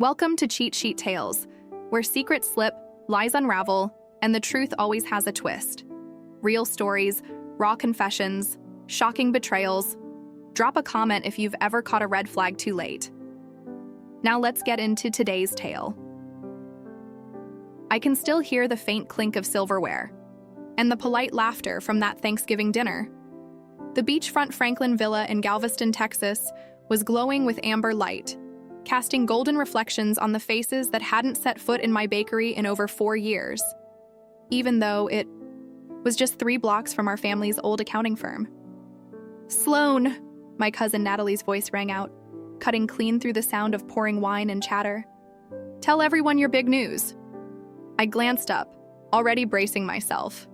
Welcome to Cheat Sheet Tales, where secrets slip, lies unravel, and the truth always has a twist. Real stories, raw confessions, shocking betrayals. Drop a comment if you've ever caught a red flag too late. Now let's get into today's tale. I can still hear the faint clink of silverware and the polite laughter from that Thanksgiving dinner. The beachfront Franklin villa in Galveston, Texas, was glowing with amber light, casting golden reflections on the faces that hadn't set foot in my bakery in over 4 years, even though it was just 3 blocks from our family's old accounting firm. "Sloan," my cousin Natalie's voice rang out, cutting clean through the sound of pouring wine and chatter. "Tell everyone your big news." I glanced up, already bracing myself.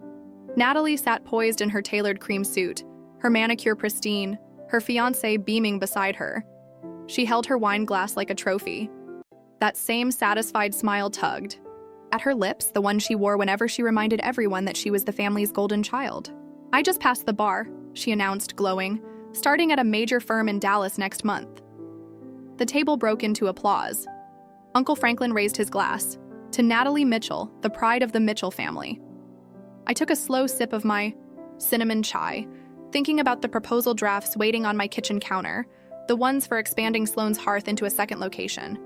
Natalie sat poised in her tailored cream suit, her manicure pristine, her fiancé beaming beside her. She held her wine glass like a trophy. That same satisfied smile tugged at her lips, the one she wore whenever she reminded everyone that she was the family's golden child. "I just passed the bar," she announced, glowing, "starting at a major firm in Dallas next month." The table broke into applause. Uncle Franklin raised his glass. "To Natalie Mitchell, the pride of the Mitchell family." I took a slow sip of my cinnamon chai, thinking about the proposal drafts waiting on my kitchen counter, the ones for expanding Sloan's hearth into a second location.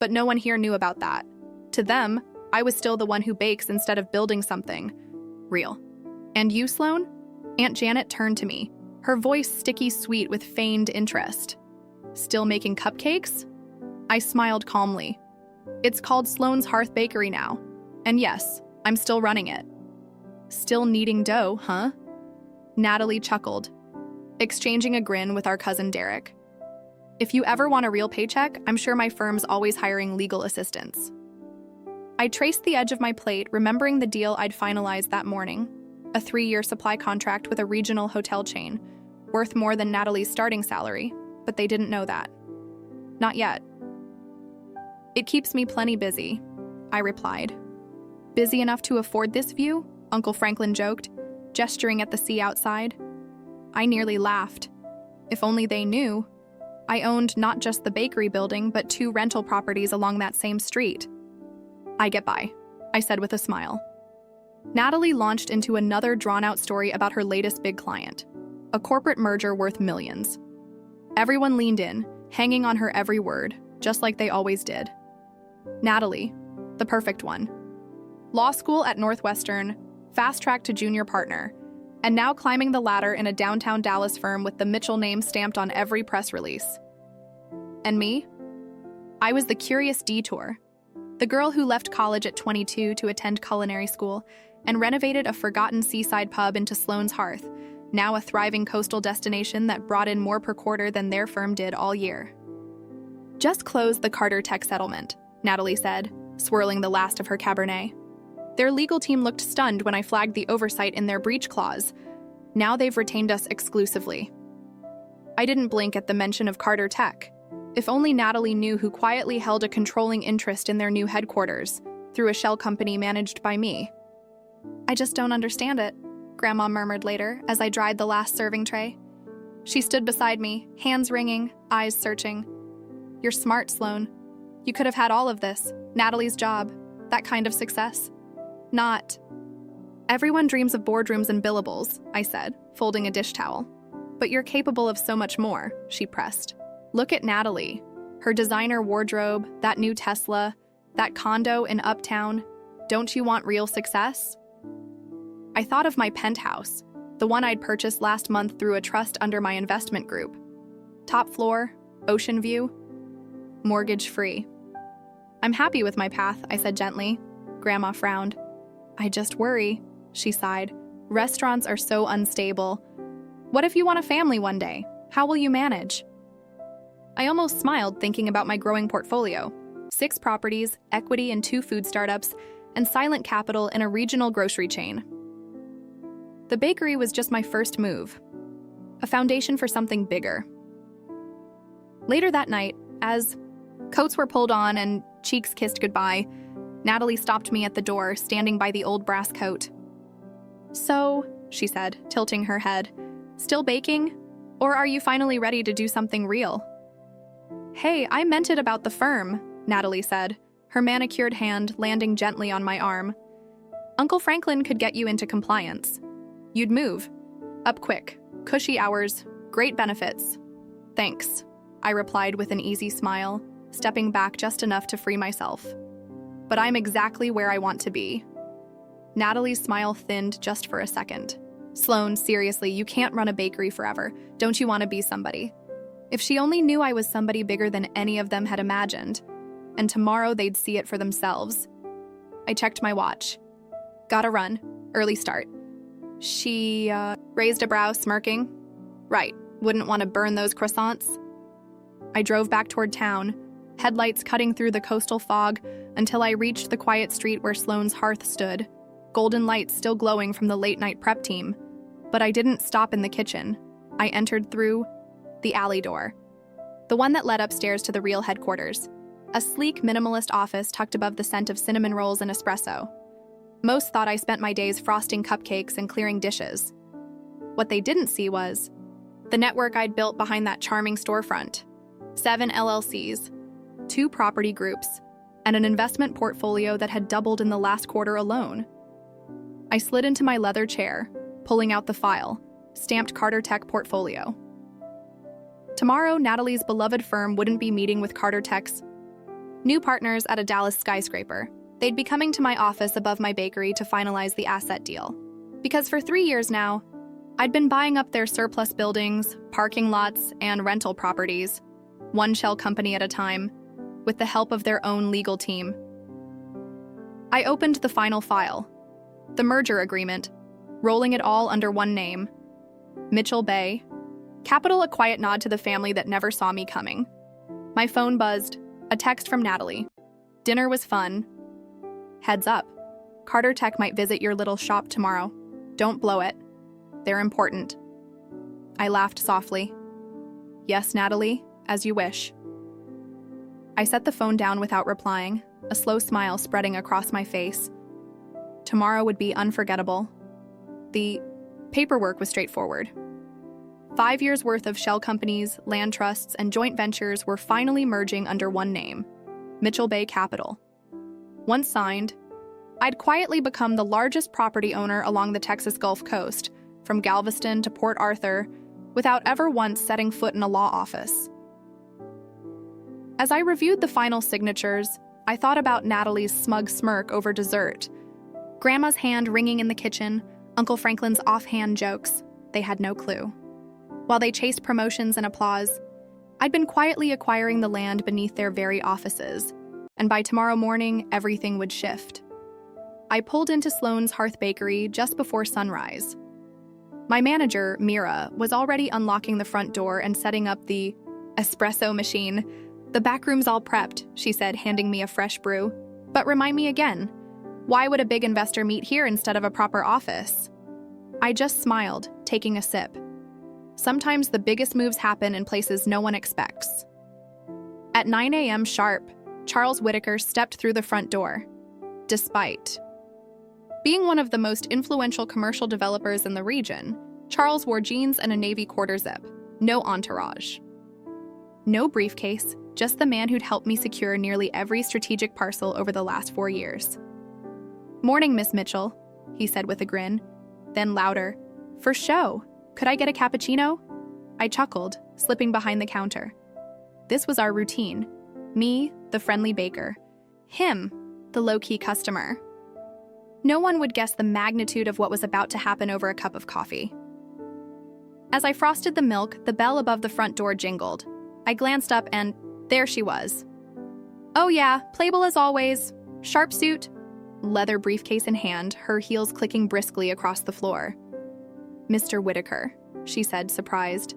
But no one here knew about that. To them, I was still the one who bakes instead of building something real. "And you, Sloan?" Aunt Janet turned to me, her voice sticky sweet with feigned interest. "Still making cupcakes?" I smiled calmly. "It's called Sloan's Hearth Bakery now. And yes, I'm still running it." "Still kneading dough, huh?" Natalie chuckled, exchanging a grin with our cousin Derek. "If you ever want a real paycheck, I'm sure my firm's always hiring legal assistants." I traced the edge of my plate, remembering the deal I'd finalized that morning, a 3-year supply contract with a regional hotel chain, worth more than Natalie's starting salary, but they didn't know that. "Not yet." "It keeps me plenty busy," I replied. "Busy enough to afford this view?" Uncle Franklin joked, gesturing at the sea outside. I nearly laughed. If only they knew. I owned not just the bakery building, but 2 rental properties along that same street. "I get by," I said with a smile. Natalie launched into another drawn-out story about her latest big client, a corporate merger worth millions. Everyone leaned in, hanging on her every word, just like they always did. Natalie, the perfect one. Law school at Northwestern, fast-tracked to junior partner, and now climbing the ladder in a downtown Dallas firm with the Mitchell name stamped on every press release. And me? I was the curious detour, the girl who left college at 22 to attend culinary school and renovated a forgotten seaside pub into Sloan's Hearth, now a thriving coastal destination that brought in more per quarter than their firm did all year. "Just closed the Carter Tech settlement," Natalie said, swirling the last of her Cabernet. "Their legal team looked stunned when I flagged the oversight in their breach clause. Now they've retained us exclusively." I didn't blink at the mention of Carter Tech. If only Natalie knew who quietly held a controlling interest in their new headquarters, through a shell company managed by me. "I just don't understand it," Grandma murmured later as I dried the last serving tray. She stood beside me, hands wringing, eyes searching. "You're smart, Sloan. You could have had all of this, Natalie's job, that kind of success. Not." "Everyone dreams of boardrooms and billables," I said, folding a dish towel. "But you're capable of so much more," she pressed. "Look at Natalie. Her designer wardrobe, that new Tesla, that condo in Uptown. Don't you want real success?" I thought of my penthouse, the one I'd purchased last month through a trust under my investment group. Top floor, ocean view, mortgage-free. "I'm happy with my path," I said gently. Grandma frowned. "I just worry," she sighed. "Restaurants are so unstable. What if you want a family one day? How will you manage?" I almost smiled thinking about my growing portfolio. 6 properties, equity in 2 food startups, and silent capital in a regional grocery chain. The bakery was just my first move, a foundation for something bigger. Later that night, as coats were pulled on and cheeks kissed goodbye, Natalie stopped me at the door, standing by the old brass coat. "So," she said, tilting her head, "still baking? Or are you finally ready to do something real?" "Hey, I meant it about the firm," Natalie said, her manicured hand landing gently on my arm. Uncle Franklin could get you into compliance. You'd move. Up quick. Cushy hours. Great benefits. Thanks, I replied with an easy smile, stepping back just enough to free myself. But I'm exactly where I want to be. Natalie's smile thinned just for a second. Sloan, seriously, you can't run a bakery forever. Don't you want to be somebody? If she only knew I was somebody bigger than any of them had imagined, and tomorrow they'd see it for themselves. I checked my watch. Gotta run. Early start. She raised a brow, smirking. Right, wouldn't want to burn those croissants. I drove back toward town, headlights cutting through the coastal fog until I reached the quiet street where Sloan's hearth stood, golden lights still glowing from the late-night prep team. But I didn't stop in the kitchen. I entered through the alley door, the one that led upstairs to the real headquarters, a sleek, minimalist office tucked above the scent of cinnamon rolls and espresso. Most thought I spent my days frosting cupcakes and clearing dishes. What they didn't see was the network I'd built behind that charming storefront. 7 LLCs, 2 property groups, and an investment portfolio that had doubled in the last quarter alone. I slid into my leather chair, pulling out the file, stamped Carter Tech portfolio. Tomorrow, Natalie's beloved firm wouldn't be meeting with Carter Tech's new partners at a Dallas skyscraper. They'd be coming to my office above my bakery to finalize the asset deal. Because for 3 years now, I'd been buying up their surplus buildings, parking lots, and rental properties, one shell company at a time, with the help of their own legal team. I opened the final file, the merger agreement, rolling it all under one name, Mitchell Bay. Capital a quiet nod to the family that never saw me coming. My phone buzzed, a text from Natalie. Dinner was fun. Heads up, Carter Tech might visit your little shop tomorrow. Don't blow it. They're important. I laughed softly. Yes, Natalie, as you wish. I set the phone down without replying, a slow smile spreading across my face. Tomorrow would be unforgettable. The paperwork was straightforward. 5 years' worth of shell companies, land trusts, and joint ventures were finally merging under one name, Mitchell Bay Capital. Once signed, I'd quietly become the largest property owner along the Texas Gulf Coast, from Galveston to Port Arthur, without ever once setting foot in a law office. As I reviewed the final signatures, I thought about Natalie's smug smirk over dessert, Grandma's hand ringing in the kitchen, Uncle Franklin's offhand jokes. They had no clue. While they chased promotions and applause, I'd been quietly acquiring the land beneath their very offices, and by tomorrow morning, everything would shift. I pulled into Sloan's Hearth Bakery just before sunrise. My manager, Mira, was already unlocking the front door and setting up the espresso machine. The back room's all prepped, she said, handing me a fresh brew. But remind me again, why would a big investor meet here instead of a proper office? I just smiled, taking a sip. Sometimes the biggest moves happen in places no one expects. At 9 a.m. sharp, Charles Whitaker stepped through the front door. Despite being one of the most influential commercial developers in the region, Charles wore jeans and a navy quarter zip. No entourage. No briefcase, just the man who'd helped me secure nearly every strategic parcel over the last 4 years. Morning, Miss Mitchell, he said with a grin. Then louder, for show. Could I get a cappuccino? I chuckled, slipping behind the counter. This was our routine. Me, the friendly baker. Him, the low-key customer. No one would guess the magnitude of what was about to happen over a cup of coffee. As I frosted the milk, the bell above the front door jingled. I glanced up and there she was. Oh yeah, playable as always. Sharp suit, leather briefcase in hand, her heels clicking briskly across the floor. Mr. Whitaker, she said, surprised.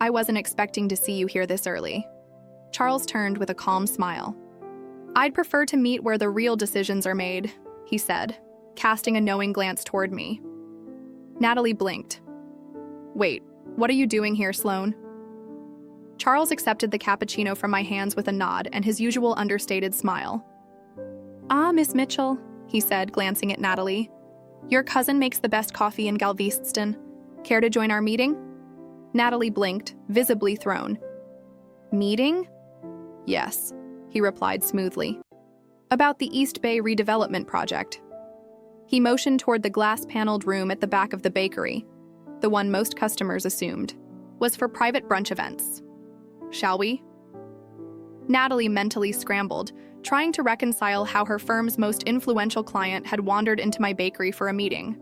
I wasn't expecting to see you here this early. Charles turned with a calm smile. I'd prefer to meet where the real decisions are made, he said, casting a knowing glance toward me. Natalie blinked. Wait, what are you doing here, Sloan? Charles accepted the cappuccino from my hands with a nod and his usual understated smile. Ah, Miss Mitchell, he said, glancing at Natalie. Your cousin makes the best coffee in Galveston. Care to join our meeting? Natalie blinked, visibly thrown. Meeting? Yes. he replied smoothly. About the East Bay redevelopment project. He motioned toward the glass-paneled room at the back of the bakery, the one most customers assumed was for private brunch events. Shall we? Natalie mentally scrambled, trying to reconcile how her firm's most influential client had wandered into my bakery for a meeting.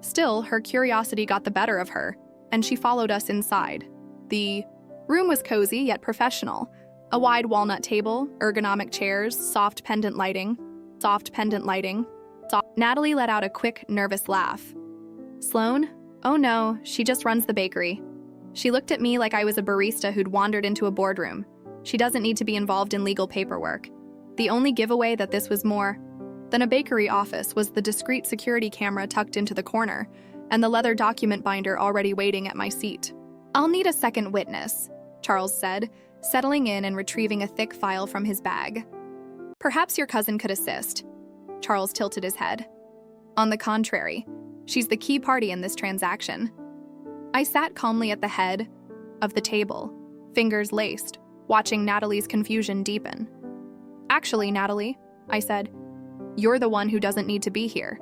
Still, her curiosity got the better of her, and she followed us inside. The room was cozy yet professional. A wide walnut table, ergonomic chairs, soft pendant lighting. Natalie let out a quick, nervous laugh. Sloan? Oh no, she just runs the bakery. She looked at me like I was a barista who'd wandered into a boardroom. She doesn't need to be involved in legal paperwork. The only giveaway that this was more than a bakery office was the discreet security camera tucked into the corner, and the leather document binder already waiting at my seat. I'll need a second witness, Charles said, settling in and retrieving a thick file from his bag. Perhaps your cousin could assist. Charles tilted his head. On the contrary, she's the key party in this transaction. I sat calmly at the head of the table, fingers laced, watching Natalie's confusion deepen. Actually, Natalie, I said, you're the one who doesn't need to be here.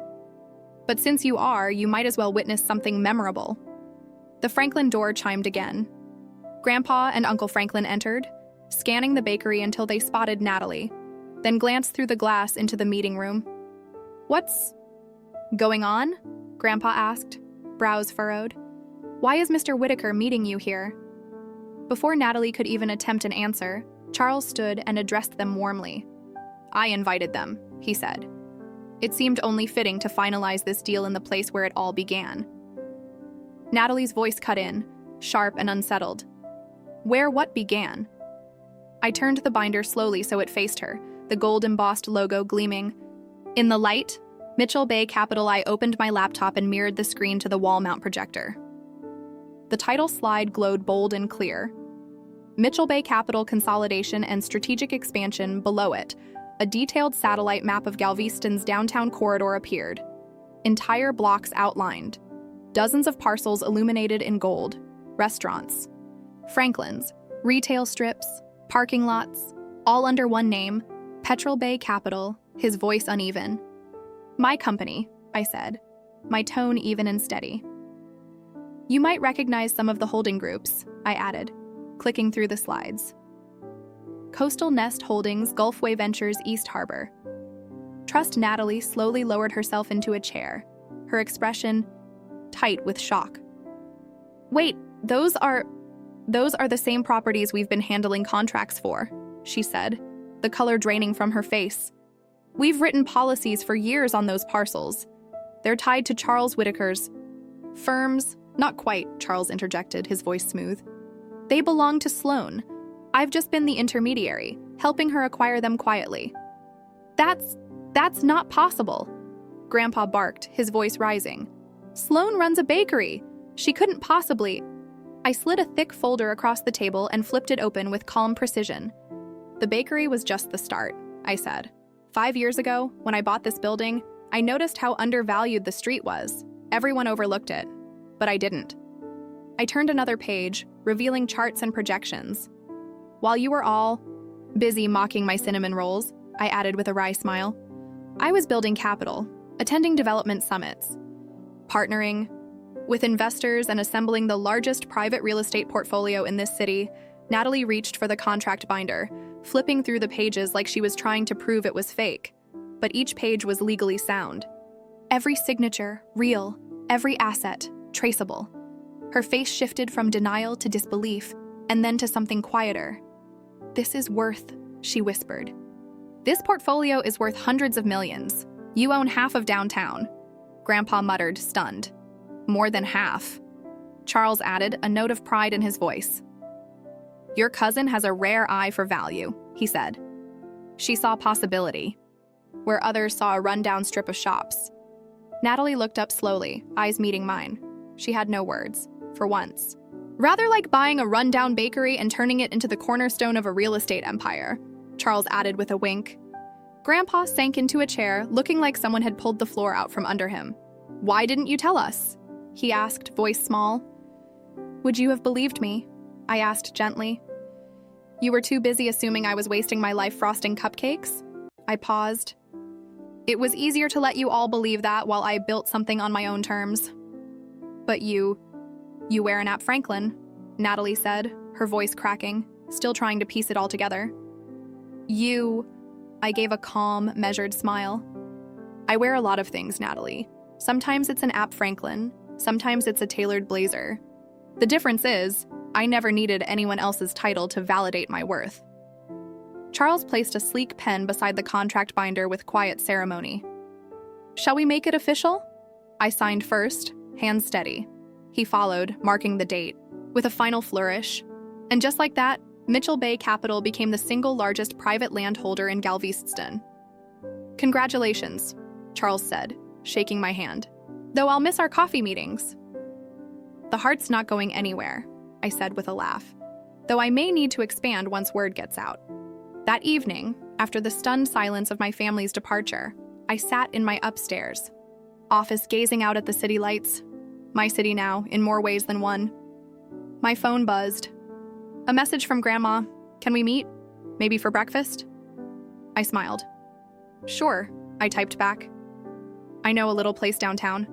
But since you are, you might as well witness something memorable. The Franklin door chimed again. Grandpa and Uncle Franklin entered, scanning the bakery until they spotted Natalie, then glanced through the glass into the meeting room. What's going on? Grandpa asked, brows furrowed. Why is Mr. Whitaker meeting you here? Before Natalie could even attempt an answer, Charles stood and addressed them warmly. I invited them, he said. It seemed only fitting to finalize this deal in the place where it all began. Natalie's voice cut in, sharp and unsettled. Where what began? I turned the binder slowly so it faced her, the gold-embossed logo gleaming. In the light, Mitchell Bay Capital. I opened my laptop and mirrored the screen to the wall mount projector. The title slide glowed bold and clear. Mitchell Bay Capital Consolidation and Strategic Expansion. Below it, a detailed satellite map of Galveston's downtown corridor appeared. Entire blocks outlined. Dozens of parcels illuminated in gold. Restaurants. Franklin's. Retail strips. Parking lots. All under one name. Petrol Bay Capital. His voice uneven. My company, I said, my tone even and steady. You might recognize some of the holding groups, I added, clicking through the slides. Coastal Nest Holdings, Gulfway Ventures, East Harper. Trust. Natalie slowly lowered herself into a chair, her expression tight with shock. Wait, those are the same properties we've been handling contracts for, she said, the color draining from her face. We've written policies for years on those parcels. They're tied to Charles Whitaker's firms. Not quite, Charles interjected, his voice smooth. They belong to Sloan. I've just been the intermediary, helping her acquire them quietly. That's not possible, Grandpa barked, his voice rising. Sloan runs a bakery. She couldn't possibly. I slid a thick folder across the table and flipped it open with calm precision. The bakery was just the start, I said. 5 years ago, when I bought this building, I noticed how undervalued the street was. Everyone overlooked it, but I didn't. I turned another page, revealing charts and projections. While you were all busy mocking my cinnamon rolls, I added with a wry smile, I was building capital, attending development summits, partnering with investors and assembling the largest private real estate portfolio in this city. Natalie reached for the contract binder, flipping through the pages like she was trying to prove it was fake. But each page was legally sound. Every signature, real, every asset, traceable. Her face shifted from denial to disbelief, and then to something quieter. This is worth, she whispered. This portfolio is worth hundreds of millions. You own half of downtown. Grandpa muttered, stunned. More than half. Charles added, a note of pride in his voice. Your cousin has a rare eye for value, he said. She saw possibility, where others saw a rundown strip of shops. Natalie looked up slowly, eyes meeting mine. She had no words, for once. Rather like buying a rundown bakery and turning it into the cornerstone of a real estate empire, Charles added with a wink. Grandpa sank into a chair, looking like someone had pulled the floor out from under him. Why didn't you tell us? He asked, voice small. Would you have believed me? I asked gently. You were too busy assuming I was wasting my life frosting cupcakes? I paused. It was easier to let you all believe that while I built something on my own terms. But you wear an App Franklin, Natalie said, her voice cracking, still trying to piece it all together. I gave a calm, measured smile. I wear a lot of things, Natalie. Sometimes it's an App Franklin, sometimes it's a tailored blazer. The difference is, I never needed anyone else's title to validate my worth. Charles placed a sleek pen beside the contract binder with quiet ceremony. Shall we make it official? I signed first, hands steady. He followed, marking the date, with a final flourish. And just like that, Mitchell Bay Capital became the single largest private landholder in Galveston. Congratulations, Charles said, shaking my hand. Though I'll miss our coffee meetings. The heart's not going anywhere, I said with a laugh, though I may need to expand once word gets out. That evening, after the stunned silence of my family's departure, I sat in my upstairs office gazing out at the city lights, my city now, in more ways than one. My phone buzzed. A message from Grandma. Can we meet? Maybe for breakfast? I smiled. Sure, I typed back. I know a little place downtown.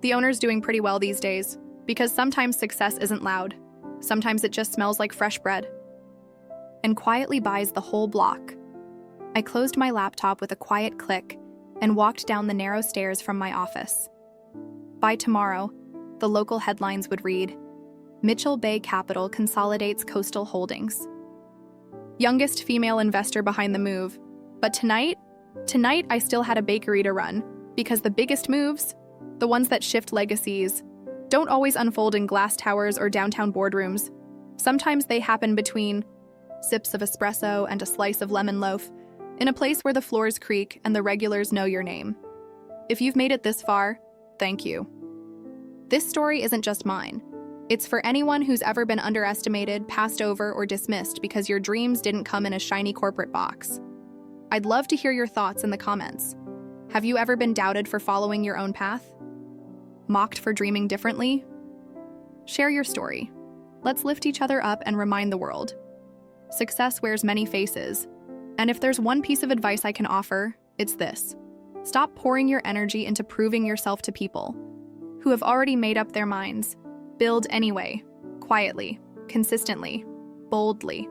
The owner's doing pretty well these days, because sometimes success isn't loud. Sometimes it just smells like fresh bread. And quietly buys the whole block. I closed my laptop with a quiet click and walked down the narrow stairs from my office. By tomorrow, the local headlines would read, Mitchell Bay Capital consolidates coastal holdings. Youngest female investor behind the move. But tonight I still had a bakery to run, because the biggest moves, the ones that shift legacies, don't always unfold in glass towers or downtown boardrooms. Sometimes they happen between sips of espresso and a slice of lemon loaf, in a place where the floors creak and the regulars know your name. If you've made it this far, thank you. This story isn't just mine. It's for anyone who's ever been underestimated, passed over, or dismissed because your dreams didn't come in a shiny corporate box. I'd love to hear your thoughts in the comments. Have you ever been doubted for following your own path? Mocked for dreaming differently? Share your story. Let's lift each other up and remind the world. Success wears many faces, and if there's one piece of advice I can offer, it's this. Stop pouring your energy into proving yourself to people who have already made up their minds. Build anyway, quietly, consistently, boldly,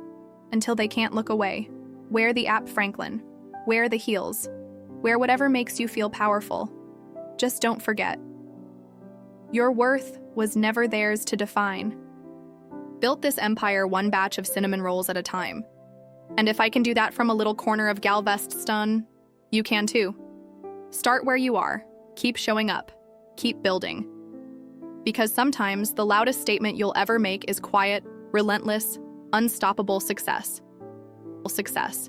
until they can't look away. Wear the App Franklin. Wear the heels. Wear whatever makes you feel powerful. Just don't forget. Your worth was never theirs to define. Built this empire one batch of cinnamon rolls at a time. And if I can do that from a little corner of Galveston, you can too. Start where you are. Keep showing up. Keep building. Because sometimes the loudest statement you'll ever make is quiet, relentless, unstoppable success. Success.